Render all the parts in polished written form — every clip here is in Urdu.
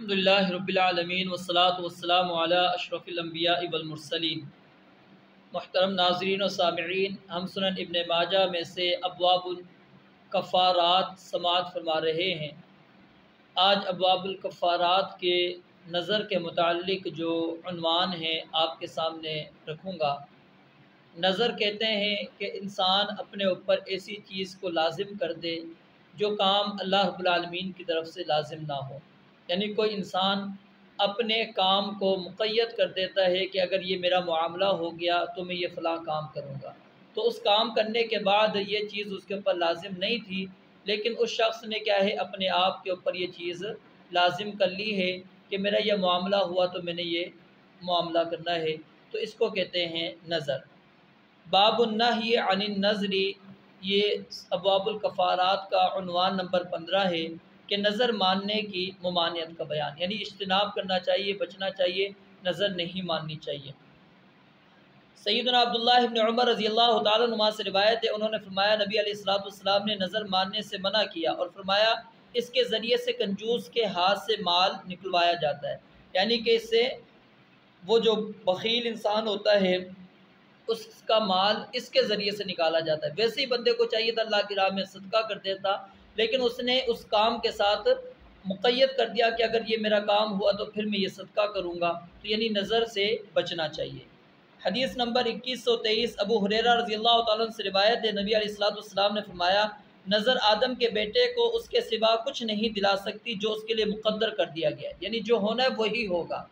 الحمدللہ رب العالمین والصلاة والسلام علی اشرف الانبیاء والمرسلین۔ محترم ناظرین و سامعین، ہم سنن ابن ماجہ میں سے ابواب الکفارات سماعت فرما رہے ہیں۔ آج ابواب الکفارات کے نظر کے متعلق جو عنوان ہے آپ کے سامنے رکھوں گا۔ نظر کہتے ہیں کہ انسان اپنے اوپر ایسی چیز کو لازم کر دے جو کام اللہ رب العالمین کی طرف سے لازم نہ ہو، یعنی کوئی انسان اپنے کام کو مقید کر دیتا ہے کہ اگر یہ میرا معاملہ ہو گیا تو میں یہ فلاں کام کروں گا، تو اس کام کرنے کے بعد یہ چیز اس کے اوپر لازم نہیں تھی، لیکن اس شخص نے کیا ہے اپنے آپ کے اوپر یہ چیز لازم کر لی ہے کہ میرا یہ معاملہ ہوا تو میں نے یہ معاملہ کرنا ہے، تو اس کو کہتے ہیں نظر۔ باب النہی عن النظر، یہ ابواب الکفارات کا عنوان نمبر 15 ہے کہ نظر ماننے کی ممانعت کا بیان، یعنی اجتناب کرنا چاہیے، بچنا چاہیے، نظر نہیں ماننی چاہیے۔ سیدنا عبداللہ ابن عمر رضی اللہ تعالیٰ عنہ سے روایت ہے، انہوں نے فرمایا نبی علیہ السلام نے نظر ماننے سے منع کیا اور فرمایا اس کے ذریعے سے کنجوس کے ہاتھ سے مال نکلوایا جاتا ہے، یعنی کہ اس سے وہ جو بخیل انسان ہوتا ہے اس کا مال اس کے ذریعے سے نکالا جاتا ہے۔ ویسے ہی بندے کو چاہیے تھا اللہ کی راہ میں صدقہ کر دیتا، لیکن اس نے اس کام کے ساتھ مقید کر دیا کہ اگر یہ میرا کام ہوا تو پھر میں یہ صدقہ کروں گا، تو یعنی نظر سے بچنا چاہیے۔ حدیث نمبر 2123 ابو ہریرہ رضی اللہ تعالیٰ عنہ سے روایت ہے، نبی علیہ السلام نے فرمایا نظر آدم کے بیٹے کو اس کے سوا کچھ نہیں دلا سکتی جو اس کے لیے مقدر کر دیا گیا ہے، یعنی جو ہونا ہے وہی ہوگا۔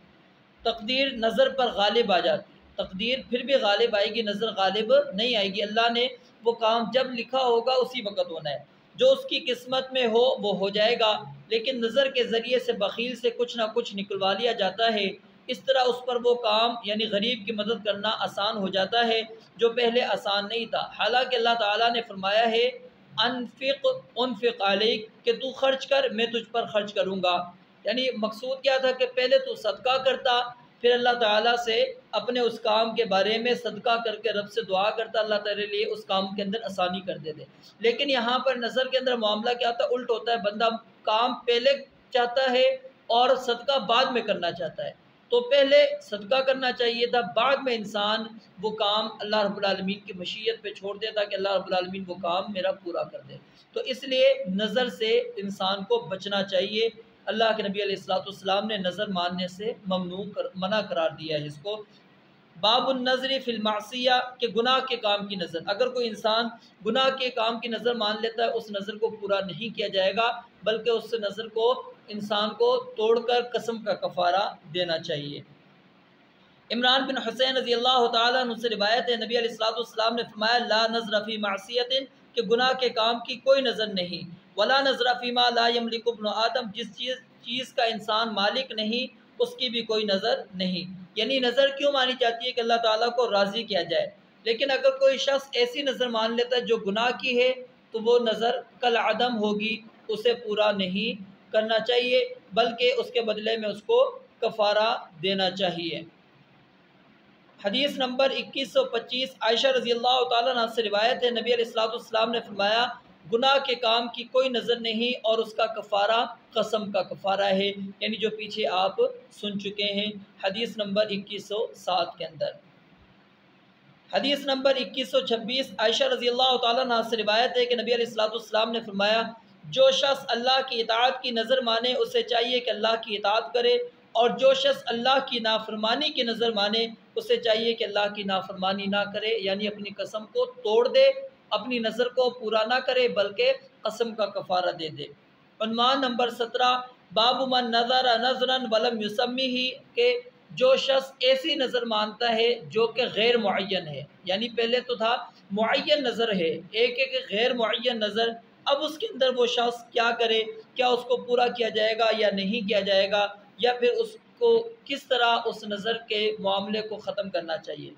تقدیر نظر پر غالب آ جاتی، تقدیر پھر بھی غالب آئے گی، نظر غالب نہیں آئے گی۔ اللہ نے وہ کام جب لکھا ہوگا اسی وقت ہونا ہے، جو اس کی قسمت میں ہو وہ ہو جائے گا، لیکن نظر کے ذریعے سے بخیل سے کچھ نہ کچھ نکلوا لیا جاتا ہے، اس طرح اس پر وہ کام یعنی غریب کی مدد کرنا آسان ہو جاتا ہے جو پہلے آسان نہیں تھا۔ حالانکہ اللہ تعالیٰ نے فرمایا ہے انفق علیک کہ تو خرچ کر، میں تجھ پر خرچ کروں گا، یعنی مقصود کیا تھا کہ پہلے تو صدقہ کرتا، پھر اللہ تعالیٰ سے اپنے اس کام کے بارے میں صدقہ کر کے رب سے دعا کرتا اللہ تعالیٰ لیے اس کام کے اندر آسانی کر دے دے۔ لیکن یہاں پر نظر کے اندر معاملہ کیا ہوتا ہے، الٹ ہوتا ہے، بندہ کام پہلے چاہتا ہے اور صدقہ بعد میں کرنا چاہتا ہے، تو پہلے صدقہ کرنا چاہیے تھا، بعد میں انسان وہ کام اللہ رب العالمین کی مشیت پہ چھوڑ دیتا کہ اللہ رب العالمین وہ کام میرا پورا کر دے۔ تو اس لیے نظر سے انسان کو بچنا چاہیے۔ اللہ کے نبی علیہ السلام نے نظر ماننے سے منع قرار دیا ہے اس کو۔ باب النظر فی المعصیہ کہ گناہ کے کام کی نظر، اگر کوئی انسان گناہ کے کام کی نظر مان لیتا ہے اس نظر کو پورا نہیں کیا جائے گا، بلکہ اس نظر کو انسان کو توڑ کر قسم کا کفارہ دینا چاہیے۔ عمران بن حسین رضی اللہ تعالیٰ عنہ سے روایت ہے، نبی علیہ السلام نے فرمایا لا نظر فی معصیت کہ گناہ کے کام کی کوئی نظر نہیں، ولا نظر فیما لا یملک ابن آدم جس چیز کا انسان مالک نہیں اس کی بھی کوئی نظر نہیں۔ یعنی نظر کیوں مانی جاتی ہے کہ اللہ تعالیٰ کو راضی کیا جائے، لیکن اگر کوئی شخص ایسی نظر مان لیتا ہے جو گناہ کی ہے تو وہ نظر کالعدم ہوگی، اسے پورا نہیں کرنا چاہیے بلکہ اس کے بدلے میں اس کو کفارہ دینا چاہیے۔ حدیث نمبر 2125 عائشہ رضی اللہ تعالیٰ عنہ سے روایت ہے، نبی علیہ السلام نے فرمایا گناہ کے کام کی کوئی نظر نہیں اور اس کا کفارہ قسم کا کفارہ ہے، یعنی جو پیچھے آپ سن چکے ہیں حدیث نمبر 2107 کے اندر۔ حدیث نمبر 2126 عائشہ رضی اللہ تعالیٰ عنہ سے روایت ہے کہ نبی علیہ السلام نے فرمایا جو شخص اللہ کی اطاعت کی نظر مانے اسے چاہیے کہ اللہ کی اطاعت کرے، اور جو شخص اللہ کی نافرمانی کی نظر مانے اسے چاہیے کہ اللہ کی نافرمانی نہ کرے، یعنی اپنی قسم کو توڑ دے، اپنی نظر کو پورا نہ کرے بلکہ قسم کا کفارہ دے دے۔ عنوان نمبر 17 باب من نظر نظرا ولم یسمیہ کہ جو شخص ایسی نظر مانتا ہے جو کہ غیر معین ہے، یعنی پہلے تو تھا معین نظر ہے، ایک غیر معین نظر، اب اس کے اندر وہ شخص کیا کرے، کیا اس کو پورا کیا جائے گا یا نہیں کیا جائے گا، یا پھر اس کو کس طرح اس نظر کے معاملے کو ختم کرنا چاہیے۔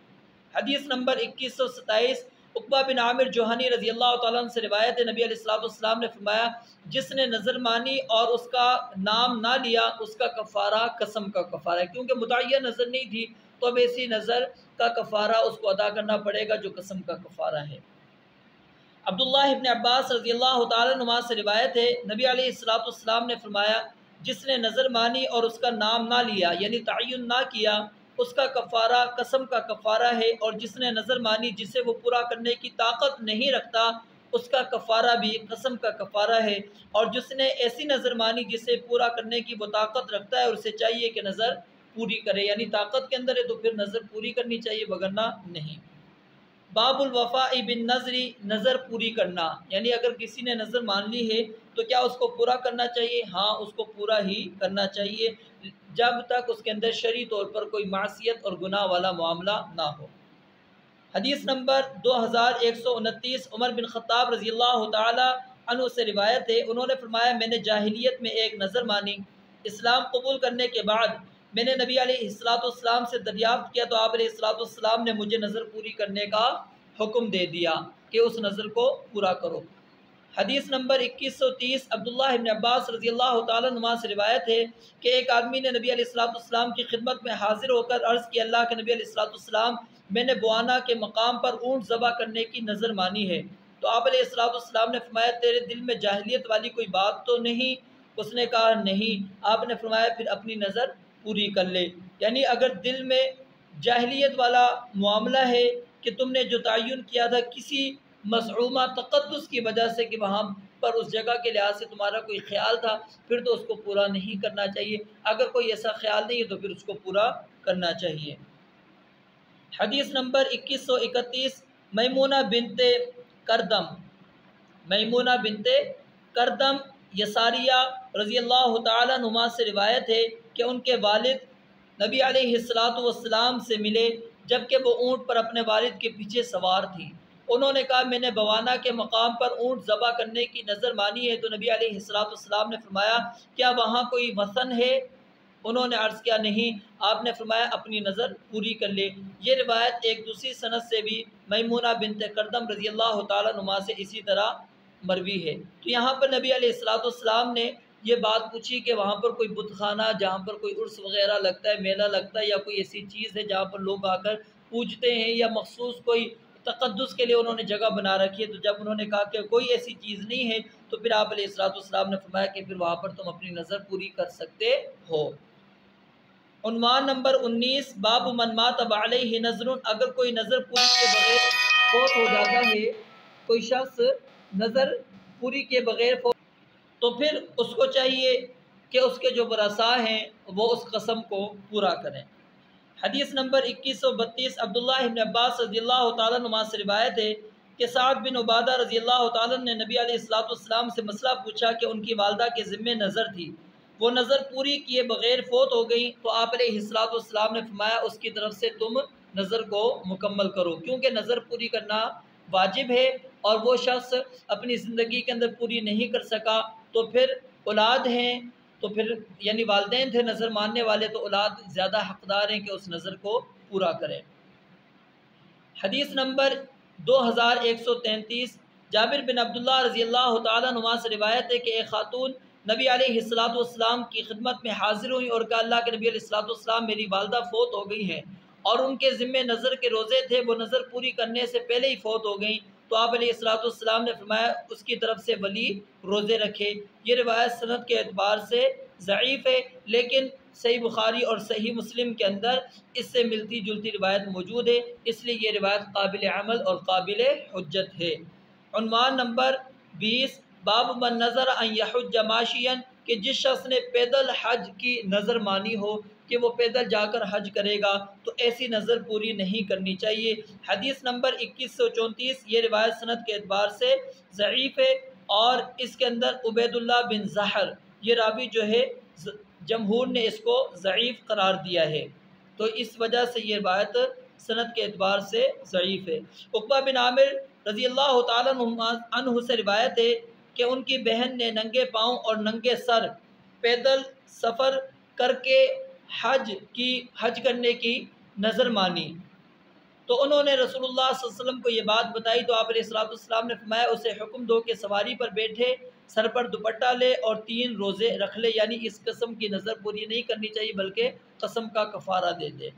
حدیث نمبر 2127 عقبہ بن عامر جوہنی رضی اللہ تعالیٰ عنہ سے روایت ہے، نبی علیہ السلام نے فرمایا جس نے نظر مانی اور اس کا نام نہ لیا اس کا کفارہ قسم کا کفارہ ہے، کیونکہ متعین نظر نہیں تھی تو اب ایسی نظر کا کفارہ اس کو ادا کرنا پڑے گا جو قسم کا کفارہ ہے۔ عبداللہ ابن عباس رضی اللہ تعالیٰ عنہ سے روایت ہے، نبی علیہ السلام نے فرمایا جس نے نظر مانی اور اس کا نام نہ لیا یعنی تعین نہ کیا اس کا کفارہ قسم کا کفارہ ہے، اور جس نے نظر مانی جسے وہ پورا کرنے کی طاقت نہیں رکھتا اس کا کفارہ بھی قسم کا کفارہ ہے، اور جس نے ایسی نظر مانی جسے پورا کرنے کی وہ طاقت رکھتا ہے اور اسے چاہیے کہ نظر پوری کرے، یعنی طاقت کے اندر ہے تو پھر نظر پوری کرنی چاہیے وگرنہ نہیں۔ باب الوفاء بالنظر، نظر پوری کرنا، یعنی اگر کسی نے نظر مان لی ہے تو کیا اس کو پورا کرنا چاہیے؟ ہاں، اس کو پورا ہی کرنا چاہیے جب تک اس کے اندر شرعی طور پر کوئی معصیت اور گناہ والا معاملہ نہ ہو۔ حدیث نمبر 2129 عمر بن خطاب رضی اللہ تعالی عنہ سے روایت ہے، انہوں نے فرمایا میں نے جاہلیت میں ایک نظر مانی، اسلام قبول کرنے کے بعد میں نے نبی علیہ السلام سے دریافت کیا تو آپ علیہ السلام نے مجھے نظر پوری کرنے کا حکم دے دیا کہ اس نظر کو پورا کرو۔ حدیث نمبر 2130 عبداللہ ابن عباس رضی اللہ تعالیٰ عنہ سے روایت ہے کہ ایک آدمی نے نبی علیہ السلام کی خدمت میں حاضر ہو کر عرض کی، اللہ کے نبی علیہ السلام میں نے بوانا کے مقام پر اونٹ ذبح کرنے کی نظر مانی ہے، تو آپ علیہ السلام نے فرمایا تیرے دل میں جاہلیت والی کوئی بات تو نہیں؟ اس نے کہا نہیں۔ آپ نے فرمایا پھر اپنی نظر پوری کر لے، یعنی اگر دل میں جاہلیت والا معاملہ ہے کہ تم نے جو تعین کیا تھا کسی مزعومہ تقدس کی وجہ سے کہ وہاں پر اس جگہ کے لحاظ سے تمہارا کوئی خیال تھا، پھر تو اس کو پورا نہیں کرنا چاہیے، اگر کوئی ایسا خیال نہیں ہے تو پھر اس کو پورا کرنا چاہیے۔ حدیث نمبر 2131 میمونہ بنت کردم یساریہ رضی اللہ تعالی عنہ سے روایت ہے کہ ان کے والد نبی علیہ السلام سے ملے جبکہ وہ اونٹ پر اپنے والد کے پیچھے سوار تھی۔ انہوں نے کہا میں نے بوانا کے مقام پر اونٹ ذبح کرنے کی نظر مانی ہے، تو نبی علیہ السلام نے فرمایا کیا وہاں کوئی وثن ہے؟ انہوں نے عرض کیا نہیں۔ آپ نے فرمایا اپنی نظر پوری کر لے۔ یہ روایت ایک دوسری سند سے بھی میمونہ بنت کردم رضی اللہ تعالیٰ عنہ سے اسی طرح مروی ہے۔ تو یہاں پر نبی علیہ السلام نے یہ بات پوچھی کہ وہاں پر کوئی بت خانہ جہاں پر کوئی عرس وغیرہ لگتا ہے، میلہ لگتا ہے، یا کوئی ایسی چیز ہے جہاں پر لوگ آ کر پوجتے ہیں، یا مخصوص کوئی تقدس کے لیے انہوں نے جگہ بنا رکھی ہے؟ تو جب انہوں نے کہا کہ کوئی ایسی چیز نہیں ہے تو پھر آپ علیہ السلام نے فرمایا کہ پھر وہاں پر تم اپنی نظر پوری کر سکتے ہو۔ عنوان نمبر 19 باب من مات علیہ نظر، اگر کوئی نظر پوری کے بغیر فوت ہو جاتا ہے، کوئی شخص نظر پوری کے بغیر فوت تو پھر اس کو چاہیے کہ اس کے جو ورثاء ہیں وہ اس قسم کو پورا کریں۔ حدیث نمبر 2132 عبداللہ ابن عباس رضی اللہ تعالیٰ عنہ سے روایت ہے کہ سعد بن عبادہ رضی اللہ تعالیٰ نے نبی علیہ السلام سے مسئلہ پوچھا کہ ان کی والدہ کے ذمے نظر تھی، وہ نظر پوری کیے بغیر فوت ہو گئی، تو آپ علیہ السلام نے فرمایا اس کی طرف سے تم نظر کو مکمل کرو، کیونکہ نظر پوری کرنا واجب ہے اور وہ شخص اپنی زندگی کے اندر پوری نہیں کر سکا تو پھر اولاد ہیں، تو پھر یعنی والدین تھے نظر ماننے والے، تو اولاد زیادہ حقدار ہیں کہ اس نظر کو پورا کریں۔ حدیث نمبر 2133 جابر بن عبداللہ رضی اللہ تعالیٰ عنہ سے روایت ہے کہ ایک خاتون نبی علیہ السلام کی خدمت میں حاضر ہوئی اور کہا اللہ کے نبی علیہ السلام میری والدہ فوت ہو گئی ہیں اور ان کے ذمے نظر کے روزے تھے، وہ نظر پوری کرنے سے پہلے ہی فوت ہو گئیں، تو آپ علیہ السلام نے فرمایا اس کی طرف سے ولی روزے رکھے۔ یہ روایت سند کے اعتبار سے ضعیف ہے، لیکن صحیح بخاری اور صحیح مسلم کے اندر اس سے ملتی جلتی روایت موجود ہے، اس لیے یہ روایت قابل عمل اور قابل حجت ہے۔ عنوان نمبر 20 باب من نظر ان یحج ماشیا، کہ جس شخص نے پیدل حج کی نظر مانی ہو کہ وہ پیدل جا کر حج کرے گا تو ایسی نظر پوری نہیں کرنی چاہیے۔ حدیث نمبر 2134 یہ روایت سند کے اعتبار سے ضعیف ہے اور اس کے اندر عبید اللہ بن زہر یہ راوی جو ہے جمہور نے اس کو ضعیف قرار دیا ہے، تو اس وجہ سے یہ روایت سند کے اعتبار سے ضعیف ہے۔ عقبہ بن عامر رضی اللہ تعالیٰ عنہ سے روایت ہے کہ ان کی بہن نے ننگے پاؤں اور ننگے سر پیدل سفر کر کے حج کرنے کی نظر مانی، تو انہوں نے رسول اللہ صلی اللہ علیہ وسلم کو یہ بات بتائی، تو آپ علیہ السلام نے فرمایا اسے حکم دو کہ سواری پر بیٹھے، سر پر دوپٹہ لے اور 3 روزے رکھ لے، یعنی اس قسم کی نظر پوری نہیں کرنی چاہیے بلکہ قسم کا کفارہ دے دے۔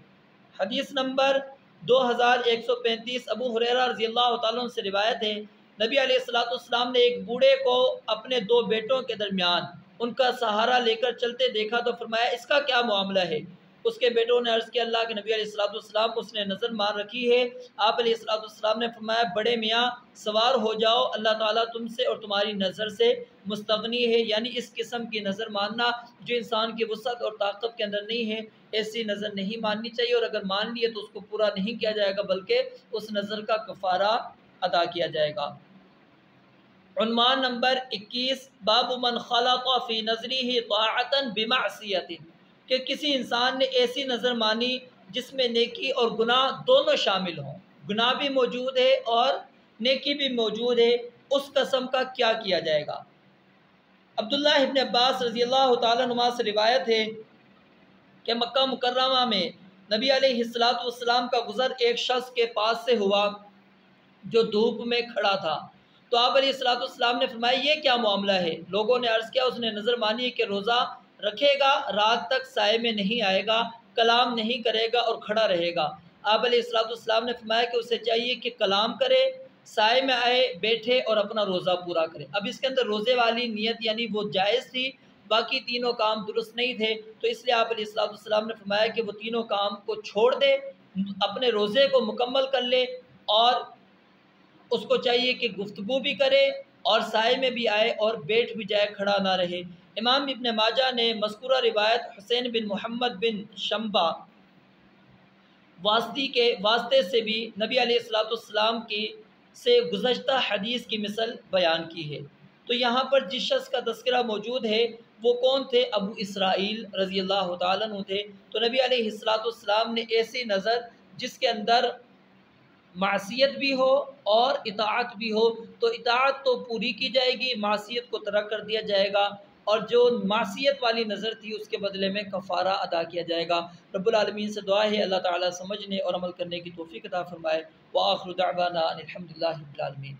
حدیث نمبر 2135 ابو ہریرہ رضی اللہ تعالیٰ عنہ سے روایت ہے نبی علیہ السلام نے ایک بوڑھے کو اپنے 2 بیٹوں کے درمیان ان کا سہارا لے کر چلتے دیکھا تو فرمایا اس کا کیا معاملہ ہے؟ اس کے بیٹوں نے عرض کیا اللہ کے نبی علیہ الصلوۃ والسلام اس نے نظر مار رکھی ہے۔ آپ علیہ الصلوۃ والسلام نے فرمایا بڑے میاں سوار ہو جاؤ، اللہ تعالیٰ تم سے اور تمہاری نظر سے مستغنی ہے، یعنی اس قسم کی نظر ماننا جو انسان کی وسعت اور طاقت کے اندر نہیں ہے، ایسی نظر نہیں ماننی چاہیے، اور اگر مان لیے تو اس کو پورا نہیں کیا جائے گا بلکہ اس نظر کا کفارہ ادا کیا جائے گا۔ عنوان نمبر 21، باب من خلق فی نظرہ طاعتا بمعصیت، کہ کسی انسان نے ایسی نظر مانی جس میں نیکی اور گناہ دونوں شامل ہوں، گناہ بھی موجود ہے اور نیکی بھی موجود ہے، اس قسم کا کیا کیا جائے گا؟ عبداللہ ابن عباس رضی اللہ تعالیٰ عنہ سے روایت ہے کہ مکہ مکرمہ میں نبی علیہ السلام کا گزر ایک شخص کے پاس سے ہوا جو دھوپ میں کھڑا تھا، تو آپ علیہ السلام نے فرمایا یہ کیا معاملہ ہے؟ لوگوں نے عرض کیا اس نے نظر مانی کہ روزہ رکھے گا، رات تک سائے میں نہیں آئے گا، کلام نہیں کرے گا اور کھڑا رہے گا۔ آپ علیہ السلام نے فرمایا کہ اسے چاہیے کہ کلام کرے، سائے میں آئے، بیٹھے اور اپنا روزہ پورا کرے۔ اب اس کے اندر روزے والی نیت یعنی وہ جائز تھی، باقی تینوں کام درست نہیں تھے، تو اس لیے آپ علیہ السلام نے فرمایا کہ وہ تینوں کام کو چھوڑ دے، اپنے روزے کو مکمل کر لے، اور اس کو چاہیے کہ گفتگو بھی کرے اور سائے میں بھی آئے اور بیٹھ بھی جائے، کھڑا نہ رہے۔ امام ابن ماجہ نے مذکورہ روایت حسین بن محمد بن شمبا واسطی کے واسطے سے بھی نبی علیہ السلام کی سے گزشتہ حدیث کی مثل بیان کی ہے۔ تو یہاں پر جس شخص کا تذکرہ موجود ہے وہ کون تھے؟ ابو اسرائیل رضی اللہ تعالیٰ عنہ تھے۔ تو نبی علیہ السلام نے ایسی نظر جس کے اندر معصیت بھی ہو اور اطاعت بھی ہو، تو اطاعت تو پوری کی جائے گی، معصیت کو ترک کر دیا جائے گا، اور جو معصیت والی نظر تھی اس کے بدلے میں کفارہ ادا کیا جائے گا۔ رب العالمین سے دعا ہے اللہ تعالیٰ سمجھنے اور عمل کرنے کی توفیق عطا فرمائے۔ وآخر دعوانا ان الحمد للہ رب العالمین۔